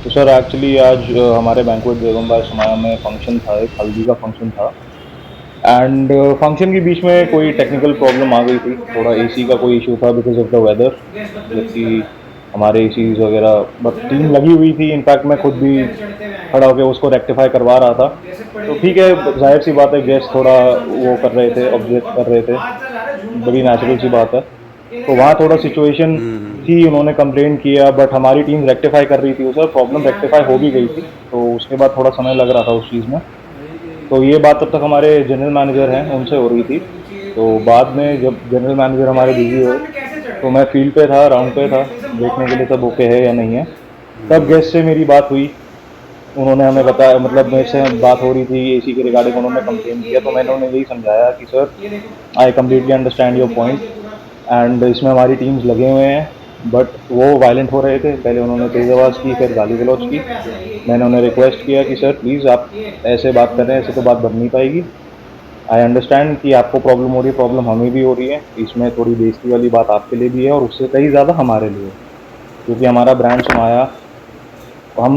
तो sir actually आज हमारे बैंक्वेट बेगम बाय सुमाया में फंक्शन था, एक हल्दी का फंक्शन था एंड फंक्शन के बीच में कोई टेक्निकल प्रॉब्लम आ गई थी। थोड़ा एसी का कोई इशू था बिकॉज़ ऑफ द वेदर। जबकि हमारे एसीज़ वगैरह बट टीम लगी हुई थी। इनफैक्ट मैं खुद भी खड़ा होके उसको रेक्टिफ़ाई करवा रहा था। तो ठीक है, ज़ाहिर-सी बात है गेस्ट थोड़ा वो कर रहे थे, ऑब्जेक्ट कर रहे थे। बड़ी नेचुरल सी बात है। तो वहाँ थोड़ा सिचुएशन थी, उन्होंने कंप्लेंट किया बट हमारी टीम रेक्टिफ़ाई कर रही थी उसे, प्रॉब्लम रेक्टिफ़ाई हो भी गई थी। तो उसके बाद थोड़ा समय लग रहा था उस चीज़ में। तो ये बात तब तक हमारे जनरल मैनेजर हैं, उनसे हो रही थी। तो बाद में जब जनरल मैनेजर हमारे बिज़ी हुए, तो मैं फ़ील्ड पे था, राउंड पे था, देखने के लिए सब ओके है या नहीं है। तब गेस्ट से मेरी बात हुई, उन्होंने हमें बताया, मतलब मेरे से बात हो रही थी एसी के रिगार्डिंग, उन्होंने कंप्लेन किया। तो मैंने उन्हें यही समझाया कि sir, I completely understand your point and इसमें हमारी टीम्स लगे हुए हैं, बट वो वायलेंट हो रहे थे। पहले उन्होंने तेज़ आवाज़ की, फिर गाली-गलौज की। मैंने उन्हें रिक्वेस्ट किया कि सर प्लीज़ आप ऐसे बात कर रहे हैं, ऐसे तो बात बन नहीं पाएगी। आई अंडरस्टैंड कि आपको प्रॉब्लम हो रही है, प्रॉब्लम हमें भी हो रही है। इसमें थोड़ी बेइज़्ज़ती वाली बात आपके लिए भी है और उससे कहीं ज़्यादा हमारे लिए है। क्योंकि हमारा ब्रांड सुमाया, हम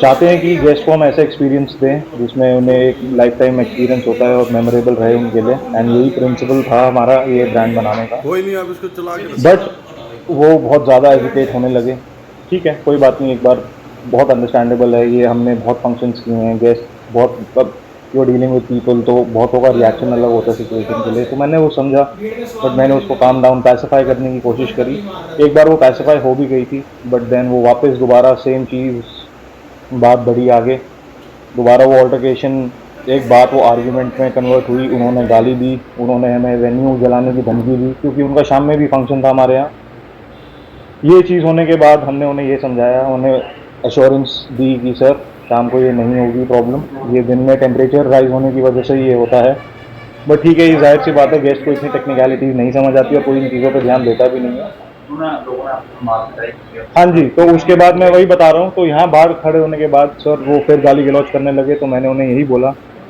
चाहते हैं कि गेस्ट को हम ऐसा एक्सपीरियंस दें जिसमें उन्हें एक लाइफ टाइम एक्सपीरियंस होता है और मेमोरेबल रहे उनके लिए। एंड यही प्रिंसिपल था हमारा ये ब्रांड बनाने का। कोई नहीं, आप इसको चला के बट वो बहुत ज़्यादा एजिटेट होने लगे। ठीक है, कोई बात नहीं, एक बार बहुत अंडरस्टैंडेबल है ये, हमने बहुत फंक्शंस किए हैं, गेस्ट बहुत, मतलब you are dealing with people, तो बहुतों का रिएक्शन अलग होता है सिचुएशन के लिए। तो मैंने वो समझा, बट मैंने उसको काम डाउन पैसिफाई करने की कोशिश करी। एक बार वो पैसिफाई हो भी गई थी, बट देन वो वापस दोबारा सेम चीज़, बात बढ़ी आगे। दोबारा वो अल्टरकेशन, एक बात वो आर्ग्यूमेंट में कन्वर्ट हुई, उन्होंने गाली दी, उन्होंने हमें वेन्यू जलाने की धमकी दी, क्योंकि उनका शाम में भी फंक्शन था हमारे यहाँ। ये चीज़ होने के बाद हमने उन्हें ये समझाया, उन्हें एश्योरेंस दी कि सर शाम को ये नहीं होगी प्रॉब्लम, ये दिन में टेम्परेचर राइज होने की वजह से ये होता है। बट ठीक है, ये जाहिर सी बात है, गेस्ट को इतनी टेक्निकलिटीज़ नहीं समझ आती और कोई इन चीज़ों पे ध्यान देता भी नहीं है। हाँ जी, तो उसके बाद मैं वही बता रहा हूँ, तो यहाँ बाहर खड़े होने के बाद सर वो फिर गाली गलौज करने लगे। तो मैंने उन्हें यही बोला,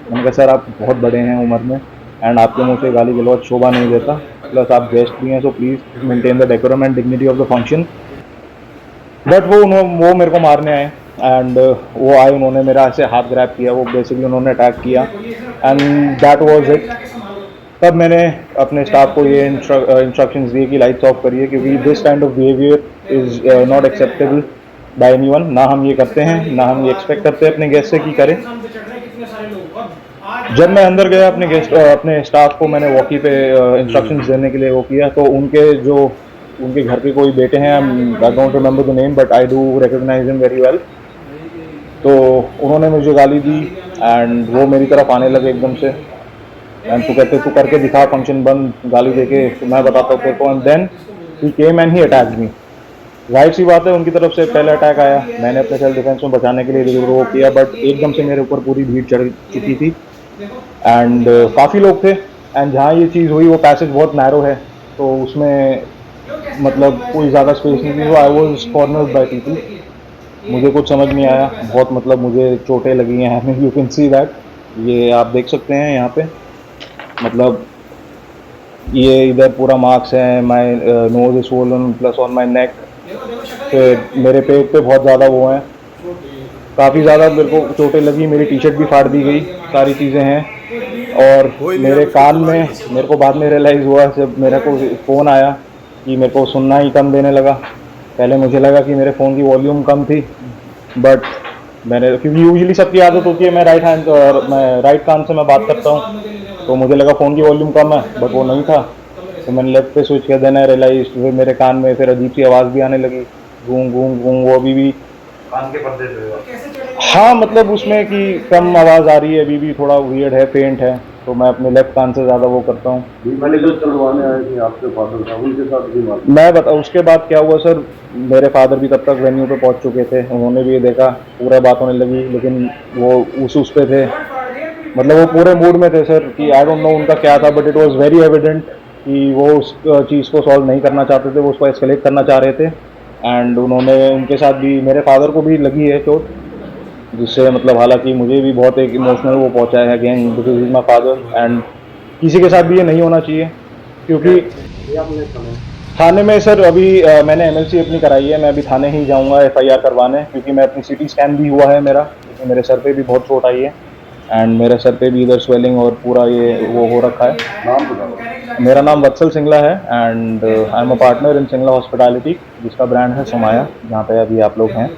मैंने कहा सर आप बहुत बड़े हैं उम्र में एंड आपके मुंह से गाली गलौज शोभा नहीं देता, प्लस आप गेस्ट भी हैं, so please maintain the decorum and dignity of the function. But वो मेरे को मारने आए एंड वो आए, उन्होंने मेरा ऐसे हाथ ग्रैब किया, वो बेसिकली उन्होंने अटैक किया एंड दैट वाज इट। तब मैंने अपने स्टाफ को ये इंस्ट्रक्शंस दिए कि लाइट्स ऑफ करिए, क्योंकि this kind of behaviour is not acceptable bye anyone. ना हम ये करते हैं, ना हम ये एक्सपेक्ट करते हैं अपने गेस्ट से कि करें। जब मैं अंदर गया, अपने स्टाफ को मैंने वॉकी पे इंस्ट्रक्शंस देने के लिए वो किया, तो उनके घर के कोई बेटे हैं, I don't remember the name but I do recognise him very well. तो उन्होंने मुझे गाली दी एंड वो मेरी तरफ आने लगे एकदम से एंड तू करके दिखा फंक्शन बंद, गाली देके, तो मैं बताता हूँ तेरे को। And then he came and he attacked me. जाहिर सी बात है, उनकी तरफ से पहला अटैक आया, मैंने अपने सेल्फ डिफेंस में बचाने के लिए वो किया, बट एकदम से मेरे ऊपर पूरी भीड़ चढ़ चुकी थी एंड काफ़ी लोग थे। एंड जहाँ ये चीज़ हुई वो पैसेज बहुत नैरो है, तो उसमें मतलब कोई ज़्यादा स्पेस नहीं थी, तो I was cornered by people. मुझे कुछ समझ नहीं आया बहुत, मतलब मुझे चोटें लगी हैं, यू कैन सी दैट, ये आप देख सकते हैं यहाँ पे, मतलब ये इधर पूरा मार्क्स है, my knows is swollen plus on my नेक। फिर मेरे पेट पे बहुत ज़्यादा वो हैं, काफ़ी ज़्यादा मेरे को चोटें लगी, मेरी टी शर्ट भी फाड़ दी गई, सारी चीज़ें हैं। और कोई नहीं, मेरे आप इसको कान चला में, के मेरे को बाद में रियलाइज़ हुआ जब मेरे को फ़ोन आया कि मेरे को सुनना ही कम देने लगा। पहले मुझे लगा कि मेरे फ़ोन की वॉल्यूम कम थी, बट मैंने, क्योंकि यूजुअली सबकी आदत होती है, मैं राइट कान से मैं बात करता हूँ, तो मुझे लगा फ़ोन की वॉल्यूम कम है, बट वो नहीं था। तो मैंने लेफ्ट पे स्विच किया, देन आई रियलाइज़ फिर मेरे कान में फिर अजीब सी आवाज़ भी आने लगी, गूं गूं गूं, वो अभी भी। हाँ, मतलब उसमें कि कम आवाज़ आ रही है, अभी भी थोड़ा वियर्ड है, फेंट है, तो मैं अपने लेफ्ट कान से ज़्यादा वो करता हूँ। मेडिकल करवाने आए थे आपके फादर साहब, उनके साथ भी मार मैं बता उसके बाद क्या हुआ सर, मेरे फादर भी तब तक वेन्यू पे पहुंच चुके थे, उन्होंने भी ये देखा, पूरा बात होने लगी, लेकिन वो उस पे थे, मतलब वो पूरे मूड में थे सर, कि आई डोंट नो उनका क्या था, but it was very evident कि वो उस चीज़ को सॉल्व नहीं करना चाहते थे, वो उसको एस्केलेट करना चाह रहे थे। एंड उन्होंने, उनके साथ भी मेरे फादर को भी लगी है चोट, जिससे मतलब हालांकि मुझे भी बहुत एक इमोशनल वो पहुंचा है, again because is my father. And किसी के साथ भी ये नहीं होना चाहिए, क्योंकि थाने में सर अभी मैंने एमएलसी अपनी कराई है, मैं अभी थाने ही जाऊंगा एफआईआर करवाने, क्योंकि मैं अपनी सीटी स्कैन भी हुआ है मेरा, क्योंकि मेरे सर पे भी बहुत चोट आई है एंड मेरे सर पे भी इधर स्वेलिंग और पूरा ये वो हो रखा है। नाम बताओ। मेरा नाम वत्सल सिंगला है and I am a partner in Singla hospitality, जिसका ब्रांड है समाया, जहाँ पे अभी आप लोग हैं।